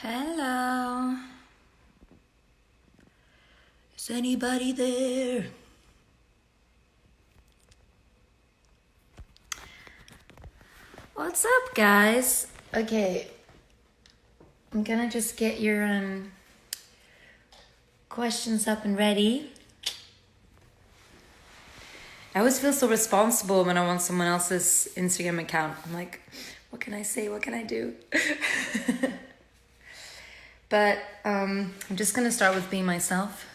Hello. Is anybody there? What's up, guys? Okay, I'm gonna just get your questions up and ready. I always feel so responsible when I want someone else's Instagram account. I'm like, what can I say? What can I do? But I'm just gonna start with being myself.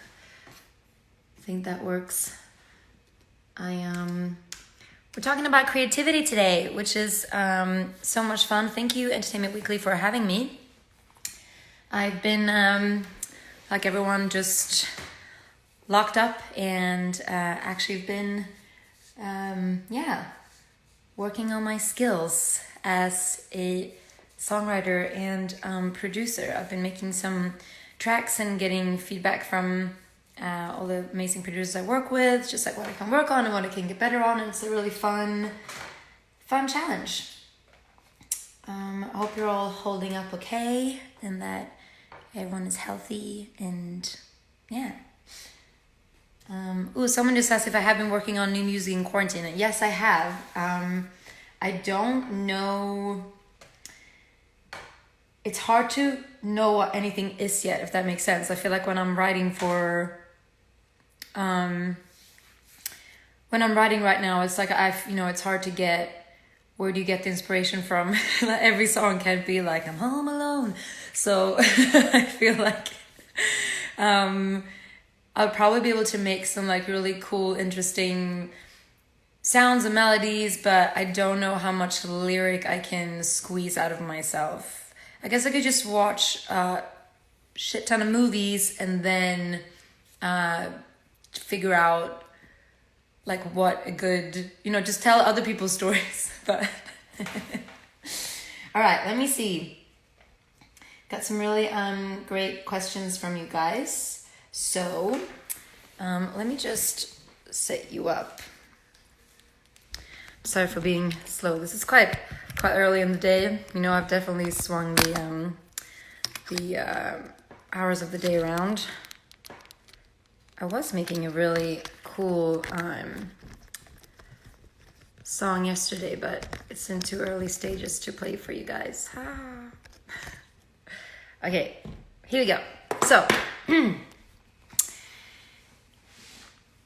I think that works. We're talking about creativity today, which is so much fun. Thank you, Entertainment Weekly, for having me. I've been, like everyone, just locked up and actually been, working on my skills as a songwriter and producer. I've been making some tracks and getting feedback from all the amazing producers I work with, just like what I can work on and what I can get better on, and it's a really fun challenge. I hope you're all holding up okay and that everyone is healthy and yeah. Someone just asked if I have been working on new music in quarantine. And yes, I have. I don't know. It's hard to know what anything is yet, if that makes sense. I feel like when I'm writing right now, it's like it's hard to get, where do you get the inspiration from? Every song can't be like, I'm home alone. So I feel like I'll probably be able to make some like really cool, interesting sounds and melodies, but I don't know how much lyric I can squeeze out of myself. I guess I could just watch a shit ton of movies and then figure out like what a good, just tell other people's stories. But all right, let me see. Got some really great questions from you guys. So let me just set you up. Sorry for being slow. This is quite early in the day. I've definitely swung the hours of the day around. I was making a really cool song yesterday, but it's in too early stages to play for you guys. Okay, here we go. So,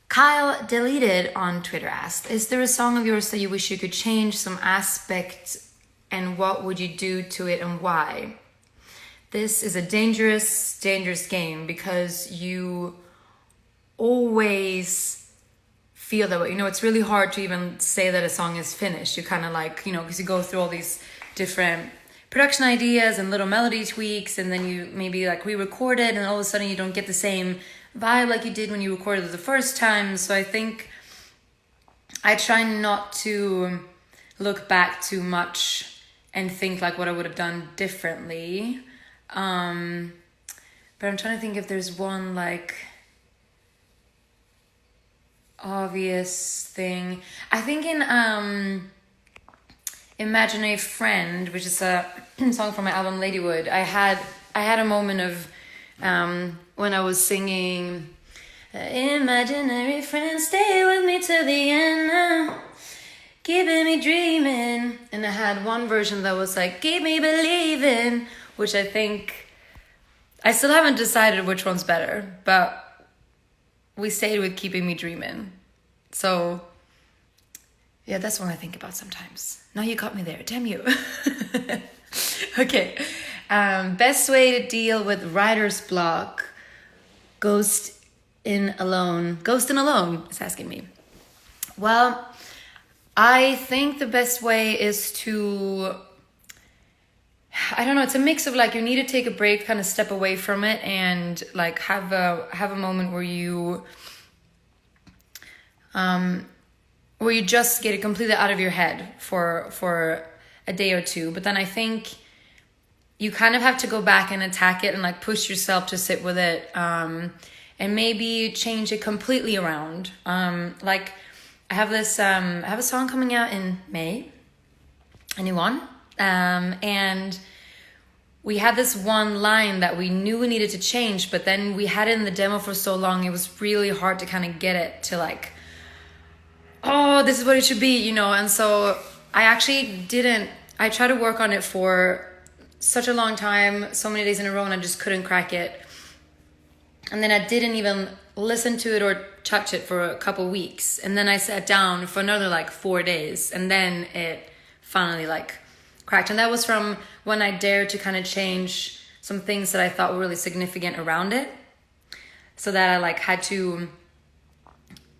Kyle Deleted on Twitter asked, is there a song of yours that you wish you could change some aspect, and what would you do to it and why? This is a dangerous game because you always feel that way. It's really hard to even say that a song is finished. You kind of like, because you go through all these different production ideas and little melody tweaks, and then you maybe like re-record it, and all of a sudden you don't get the same vibe like you did when you recorded it the first time. So I think I try not to look back too much and think like what I would have done differently. But I'm trying to think if there's one like obvious thing. I think in Imagine a Friend, which is a song from my album Ladywood, I had a moment of when I was singing imaginary friend, stay with me to the end now, keeping me dreaming, and I had one version that was like keep me believing, which I think I still haven't decided which one's better, but we stayed with keeping me dreaming. So yeah, that's one I think about sometimes. Now you got me there, damn you. Okay. Best way to deal with writer's block. Ghosting alone is asking me. Well, I think the best way is to, I don't know, it's a mix of like you need to take a break, kind of step away from it, and like have a moment where you just get it completely out of your head for a day or two. But then I think you kind of have to go back and attack it and like push yourself to sit with it, and maybe change it completely around. Like I have this, I have a song coming out in May, a new one, and we had this one line that we knew we needed to change, but then we had it in the demo for so long, it was really hard to kind of get it to like, oh, this is what it should be, you know. And so I tried to work on it for such a long time, so many days in a row, and I just couldn't crack it. And then I didn't even listen to it or touch it for a couple weeks. And then I sat down for another like 4 days, and then it finally like cracked. And that was from when I dared to kind of change some things that I thought were really significant around it. So that I like had to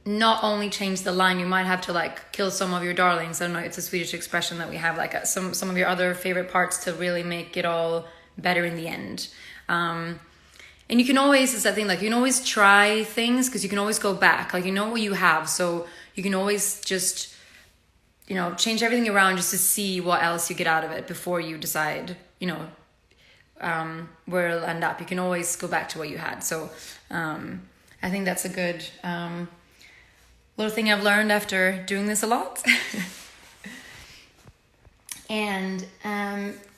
not only change the line, you might have to like kill some of your darlings. I don't know, it's a Swedish expression that we have, like some of your other favorite parts to really make it all better in the end. And you can always, it's that thing, like you can always try things because you can always go back. Like you know what you have, so you can always just, you know, change everything around just to see what else you get out of it before you decide, you know, where it'll end up. You can always go back to what you had. So I think that's a good little thing I've learned after doing this a lot. And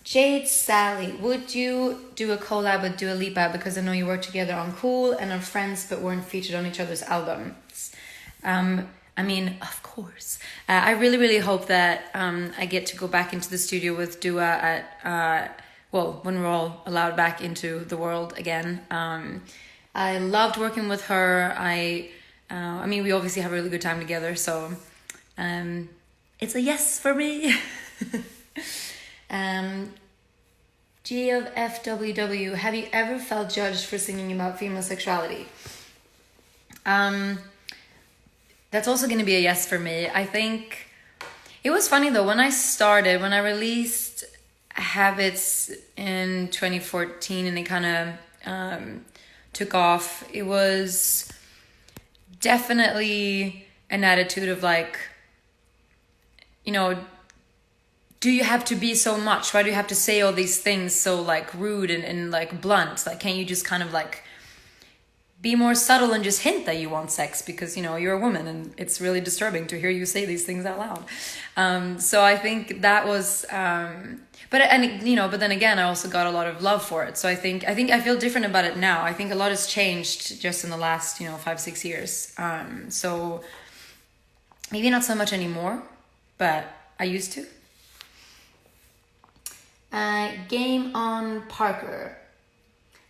Jade Sally, would you do a collab with Dua Lipa? Because I know you work together on Cool and are friends but weren't featured on each other's albums. I mean, of course. I really, really hope that I get to go back into the studio with Dua at, when we're all allowed back into the world again. I loved working with her. I mean, we obviously have a really good time together, so it's a yes for me. G of FWW, have you ever felt judged for singing about female sexuality? That's also going to be a yes for me. I think it was funny though, when I released Habits in 2014 and it kind of took off, it was definitely an attitude of like, you know, do you have to be so much? Why do you have to say all these things so like rude and like blunt? Like, can't you just kind of like be more subtle and just hint that you want sex, because, you know, you're a woman and it's really disturbing to hear you say these things out loud. So I think that was, but then again, I also got a lot of love for it. So I think I feel different about it now. I think a lot has changed just in the last, 5-6 years. So maybe not so much anymore, but I used to. Game on Parker.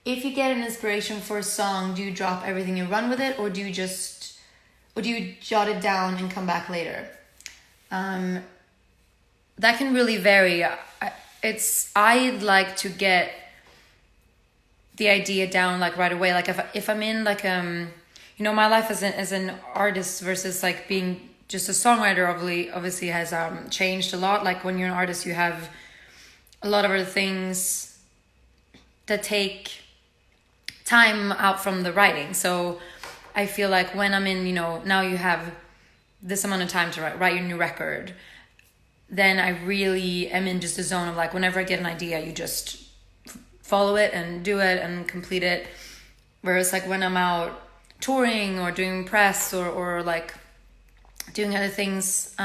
If you get an inspiration for a song, do you drop everything and run with it, or do you jot it down and come back later? That can really vary. I'd like to get the idea down like right away. Like if I'm in like my life as an artist versus like being just a songwriter obviously has changed a lot. Like when you're an artist, you have a lot of other things that take time out from the writing. So I feel like when I'm in, now you have this amount of time to write your new record, then I really am in just a zone of like, whenever I get an idea, you just follow it and do it and complete it. Whereas like when I'm out touring or doing press or like doing other things,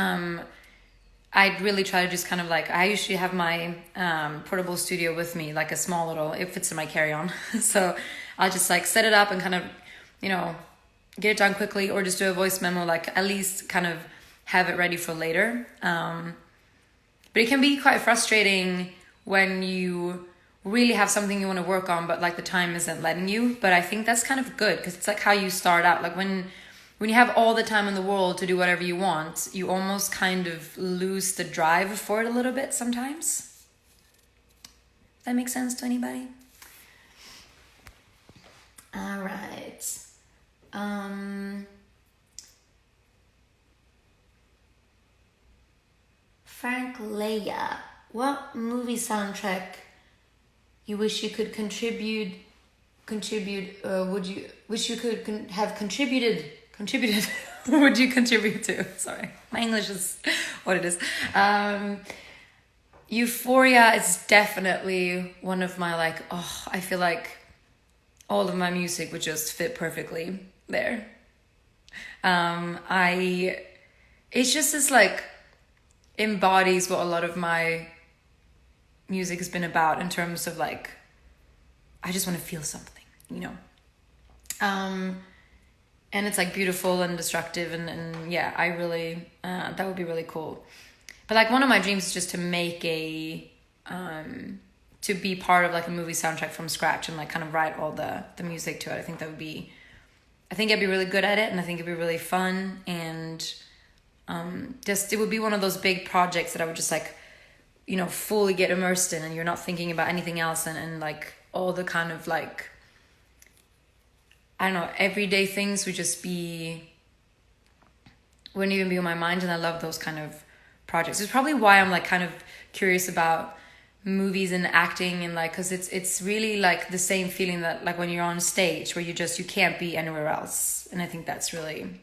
I'd really try to just kind of like, I usually have my portable studio with me, like a small little, it fits in my carry-on. So I'll just like set it up and kind of, get it done quickly, or just do a voice memo, like at least kind of have it ready for later. But it can be quite frustrating when you really have something you want to work on, but like the time isn't letting you. But I think that's kind of good, because it's like how you start out. Like when you have all the time in the world to do whatever you want, you almost kind of lose the drive for it a little bit sometimes. Does that make sense to anybody? All right. Frank Leia, what movie soundtrack you wish you could contribute? Would you wish you could have contributed? Would you contribute to? Sorry, my English is what it is. Euphoria is definitely one of my like, I feel like all of my music would just fit perfectly there. It's just this like embodies what a lot of my music has been about, in terms of like, I just want to feel something, you know. And it's like beautiful and destructive, and yeah, I really, that would be really cool. But like one of my dreams is just to make to be part of like a movie soundtrack from scratch and like kind of write all the music to it. I think I'd be really good at it, and I think it'd be really fun, and just, it would be one of those big projects that I would just like, you know, fully get immersed in, and you're not thinking about anything else, and like all the kind of like, I don't know, everyday things wouldn't even be on my mind. And I love those kind of projects. It's probably why I'm like kind of curious about movies and acting, and like, because it's really like the same feeling that like when you're on stage, where you can't be anywhere else. And I think that's really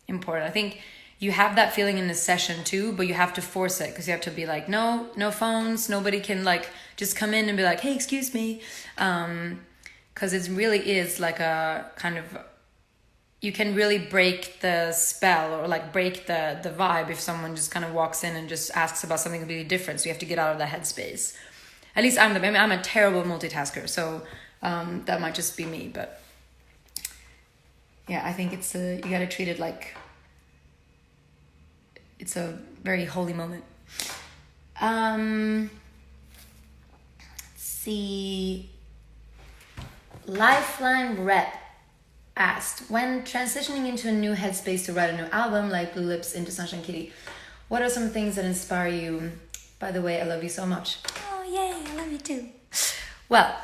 important. I think you have that feeling in the session too, but you have to force it, because you have to be like, no phones, nobody can like just come in and be like, hey, excuse me, because it really is like a kind of, you can really break the spell, or like break the vibe, if someone just kind of walks in and just asks about something completely different. So you have to get out of that headspace. At least I'm a terrible multitasker, so that might just be me. But yeah, I think you gotta treat it like it's a very holy moment. Let's see. Lifeline Rep asked, when transitioning into a new headspace to write a new album like Blue Lips into Sunshine Kitty, what are some things that inspire you? By the way, I love you so much. Oh yay, I love you too. Well,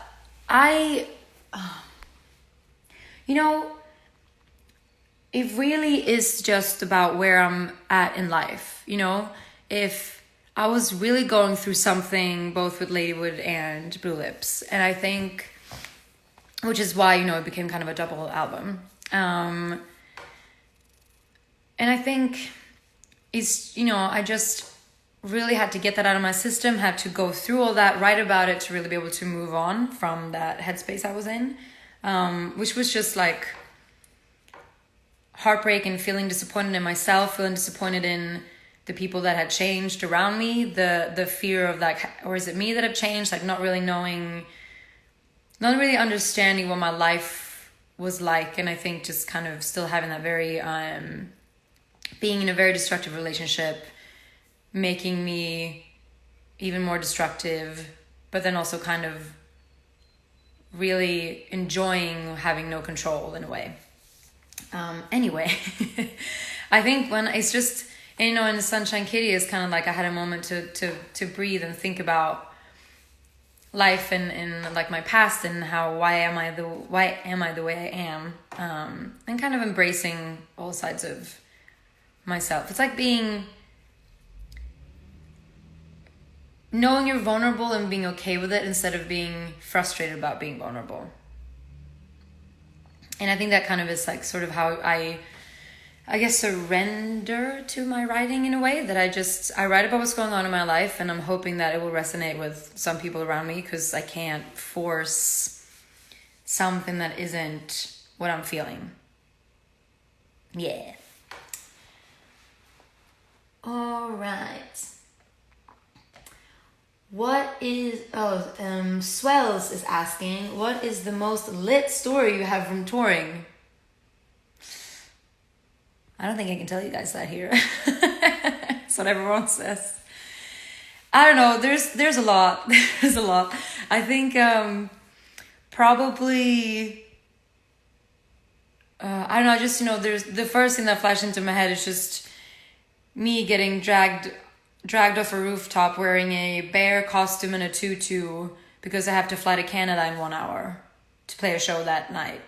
you know, it really is just about where I'm at in life. You know, if I was really going through something, both with Ladywood and Blue Lips, and I think, which is why, you know, it became kind of a double album. And I think it's, you know, I just really had to get that out of my system, had to go through all that, write about it, to really be able to move on from that headspace I was in, which was just like heartbreak and feeling disappointed in myself, feeling disappointed in the people that had changed around me, the fear of like, or is it me that have changed? Like not really understanding what my life was like. And I think just kind of still having that very, being in a very destructive relationship, making me even more destructive, but then also kind of really enjoying having no control in a way. Anyway, I think when it's just, you know, in the Sunshine Kitty is kind of like I had a moment to breathe and think about life and like my past, and how why am I the way I am, and kind of embracing all sides of myself. It's like knowing you're vulnerable and being okay with it, instead of being frustrated about being vulnerable. And I think that kind of is like sort of how I guess surrender to my writing, in a way that I write about what's going on in my life, and I'm hoping that it will resonate with some people around me, because I can't force something that isn't what I'm feeling. Yeah. All right. Swells is asking, what is the most lit story you have from touring? I don't think I can tell you guys that here. That's what everyone says. I don't know. There's a lot. There's a lot. I think probably I don't know. Just, you know, there's the first thing that flashed into my head is just me getting dragged off a rooftop wearing a bear costume and a tutu, because I have to fly to Canada in 1 hour to play a show that night.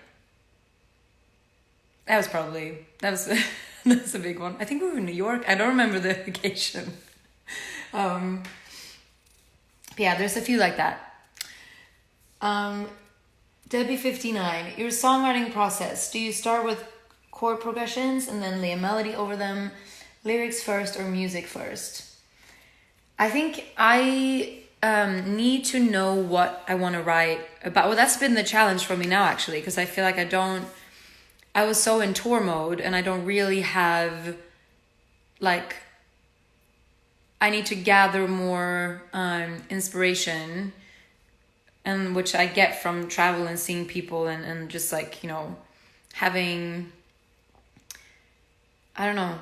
That's a big one. I think we were in New York. I don't remember the occasion. Yeah, there's a few like that. Debbie59, your songwriting process. Do you start with chord progressions and then lay a melody over them, lyrics first or music first? I think I need to know what I want to write about. Well, that's been the challenge for me now, actually, because I feel like I was so in tour mode, and I don't really have like I need to gather more inspiration, and which I get from travel and seeing people and just like, you know, having, I don't know,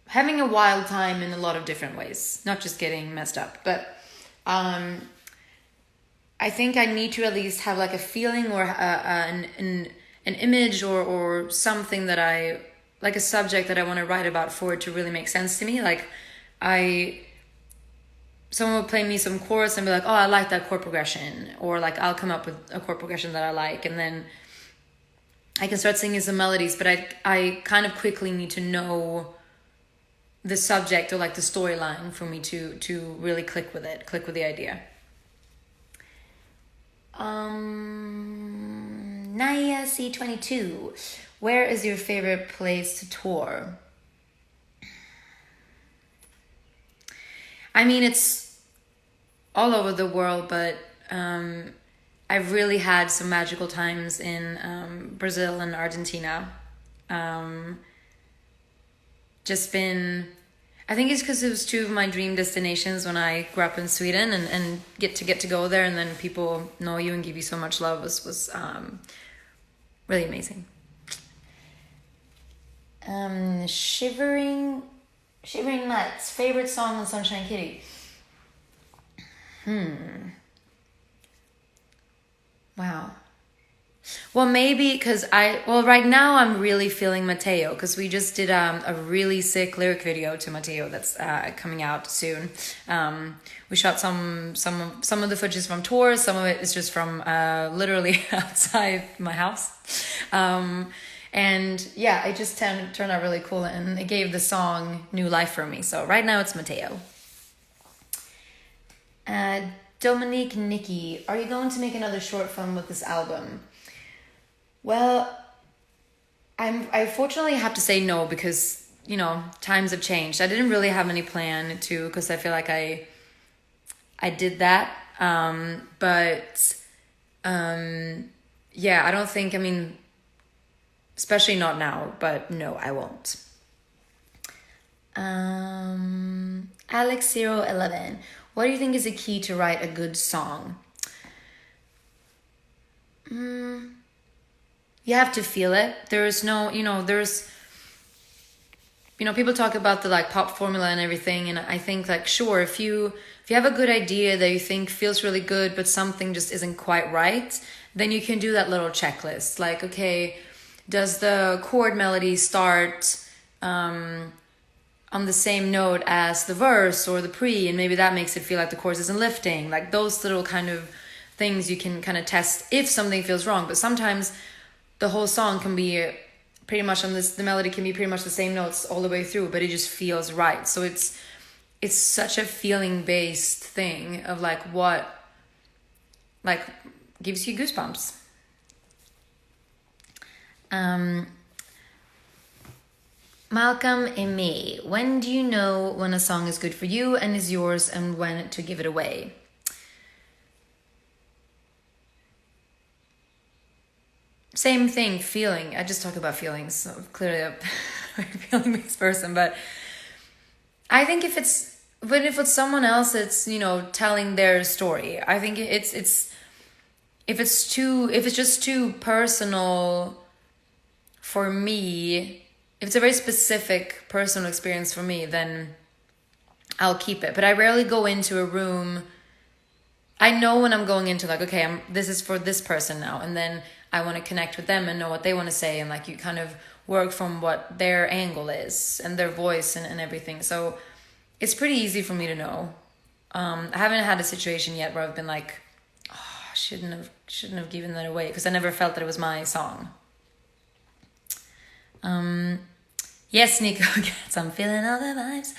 having a wild time in a lot of different ways, not just getting messed up. But I think I need to at least have like a feeling or an image or something that I, like a subject that I want to write about for it to really make sense to me. Like someone would play me some chords and be like, oh, I like that chord progression. Or like I'll come up with a chord progression that I like, and then I can start singing some melodies, but I kind of quickly need to know the subject or like the storyline for me to really click with it, click with the idea. Naya C22, where is your favorite place to tour? I mean, it's all over the world, but I've really had some magical times in Brazil and Argentina. Just been, I think it's because it was two of my dream destinations when I grew up in Sweden, and get to go there, and then people know you and give you so much love was really amazing. Shivering Nuts, favorite song on Sunshine Kitty. Wow. Well, maybe because right now I'm really feeling Mateo, because we just did a really sick lyric video to Mateo that's coming out soon. We shot some of the footage from tours, some of it is just from literally outside my house. And yeah, it just turned out really cool, and it gave the song new life for me. So right now it's Mateo. Dominique Nikki, are you going to make another short film with this album? Well, I fortunately have to say no, because, you know, times have changed. I didn't really have any plan to, because I feel like I did that. Yeah, I don't think, I mean, especially not now, but no, I won't. Alex011, what do you think is the key to write a good song? You have to feel it. There's no, people talk about the like pop formula and everything, and I think like, sure, if you have a good idea that you think feels really good, but something just isn't quite right, then you can do that little checklist. Like, okay, does the chord melody start on the same note as the verse or the pre, and maybe that makes it feel like the chorus isn't lifting. Like those little kind of things you can kind of test if something feels wrong. But sometimes the whole song can be pretty much the melody can be pretty much the same notes all the way through, but it just feels right. So it's such a feeling based thing of like what like gives you goosebumps. Malcolm and me, when do you know when a song is good for you and is yours, and when to give it away? Same thing, feeling. I just talk about feelings, so clearly I'm a feeling-based person, but I think if it's someone else that's, telling their story, I think if it's just too personal for me, if it's a very specific personal experience for me, then I'll keep it. But I rarely go into a room. I know when I'm going into like, okay, this is for this person now, and then I want to connect with them and know what they want to say, and like you kind of work from what their angle is and their voice and everything. So it's pretty easy for me to know. I haven't had a situation yet where I've been like, oh, I shouldn't have given that away, because I never felt that it was my song. Yes, Nico gets, I'm feeling all the vibes.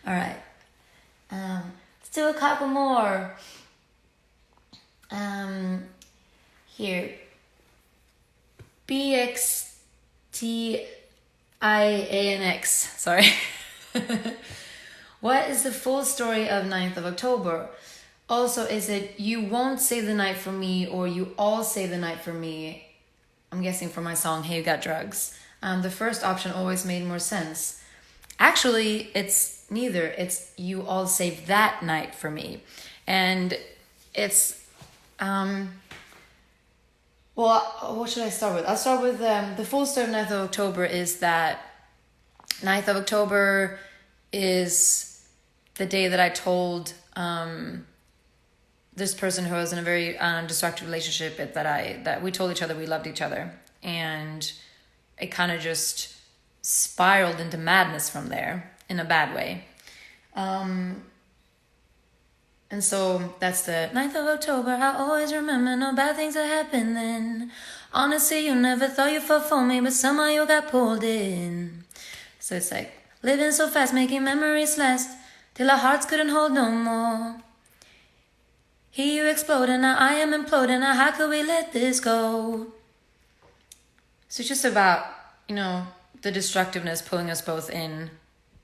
All right. Let's do a couple more. Here. BXTIANX. Sorry. What is the full story of 9th of October? Also, is it you won't save the night for me, or you all save the night for me? I'm guessing for my song, Hey You Got Drugs. The first option always made more sense. Actually, it's neither. It's you all saved that night for me. And it's, well, what should I start with? I'll start with the full story of 9th of October is that 9th of October is the day that I told this person who was in a very destructive relationship that we told each other we loved each other. And it kind of just spiraled into madness from there in a bad way. And so that's the 9th of October. I always remember no bad things that happened then. Honestly, you never thought you felt for me, but somehow you got pulled in. So it's like living so fast, making memories last till our hearts couldn't hold no more. Here you exploding, now I am imploding. Now how could we let this go? So it's just about, the destructiveness pulling us both in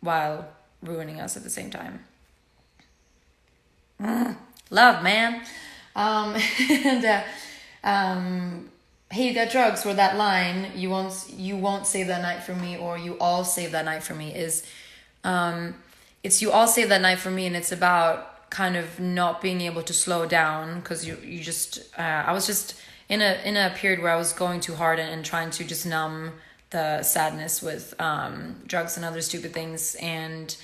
while ruining us at the same time. Love, man. Hey, you got drugs, or that line, you won't save that night for me, or you all save that night for me, is it's you all save that night for me, and it's about kind of not being able to slow down, because you just I was just in a period where I was going too hard and trying to just numb the sadness with drugs and other stupid things, and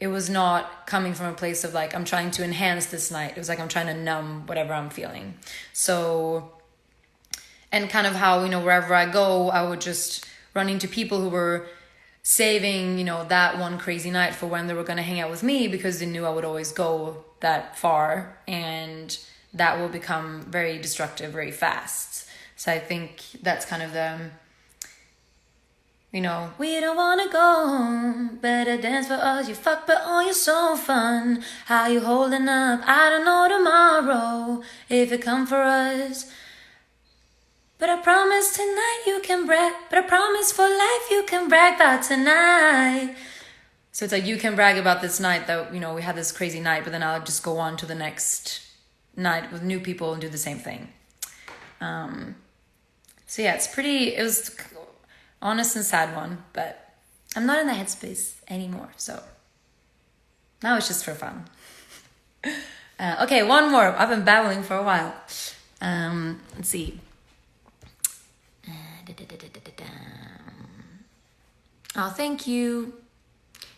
it was not coming from a place of like I'm trying to enhance this night. It was like I'm trying to numb whatever I'm feeling. So, and kind of how, wherever I go, I would just run into people who were saving, that one crazy night for when they were going to hang out with me, because they knew I would always go that far, and that will become very destructive very fast. So I think that's kind of the, we don't want to go home, better dance for us, you fuck, but oh, you're so fun. How you holding up? I don't know tomorrow if it come for us. But I promise tonight you can brag, but I promise for life you can brag about tonight. So it's like you can brag about this night that, we had this crazy night, but then I'll just go on to the next night with new people and do the same thing. So yeah, it was honest and sad one, but I'm not in the headspace anymore, so now it's just for fun. Okay, one more. I've been babbling for a while. Let's see. Oh, thank you.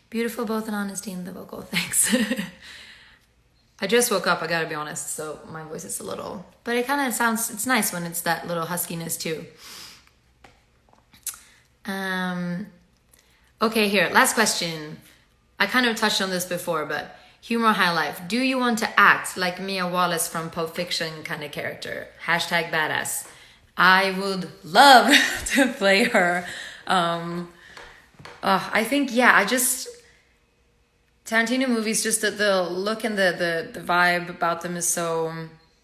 Beautiful, both in honesty and the vocal. Thanks. I just woke up, I gotta be honest, so my voice is a little, but it kind of sounds, it's nice when it's that little huskiness too. Okay, here, last question. I kind of touched on this before, but humor high life. Do you want to act like Mia Wallace from Pulp Fiction kind of character? #Baddest. I would love to play her. I think, Tarantino movies, just the look and the vibe about them is so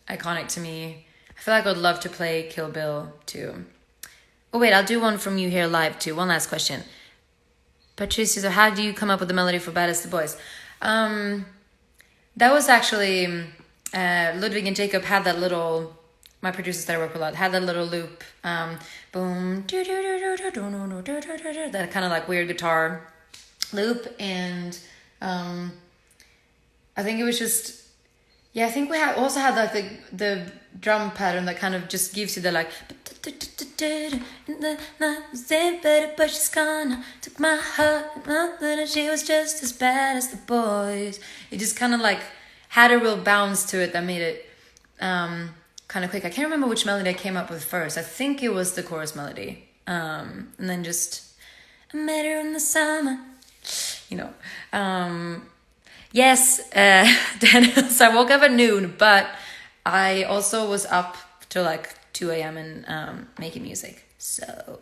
iconic to me. I feel like I would love to play Kill Bill too. Oh wait, I'll do one from you here live too. One last question. Patricia, so how do you come up with the melody for Baddest the Boys? That was actually Ludwig and Jacob had that little, my producers that I work with a lot, had that little loop, boom, that kind of like weird guitar loop, and I think it was just, I think we also had like the drum pattern that kind of just gives you the like, but she's gone, took my heart, and she was just as bad as the boys. It just kind of like had a real bounce to it that made it kind of quick. I can't remember which melody I came up with first. I think it was the chorus melody, and then just I met her in the summer, Yes, Daniel, so I woke up at noon, but I also was up till like 2 a.m. and making music. So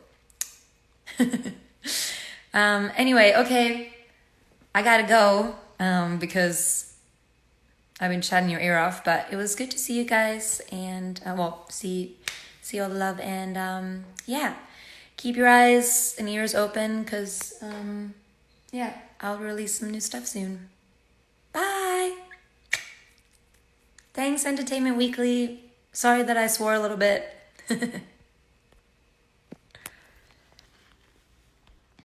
anyway, okay, I gotta go because I've been chatting your ear off, but it was good to see you guys, and see all the love, and keep your eyes and ears open, because I'll release some new stuff soon. Bye. Thanks, Entertainment Weekly. Sorry that I swore a little bit.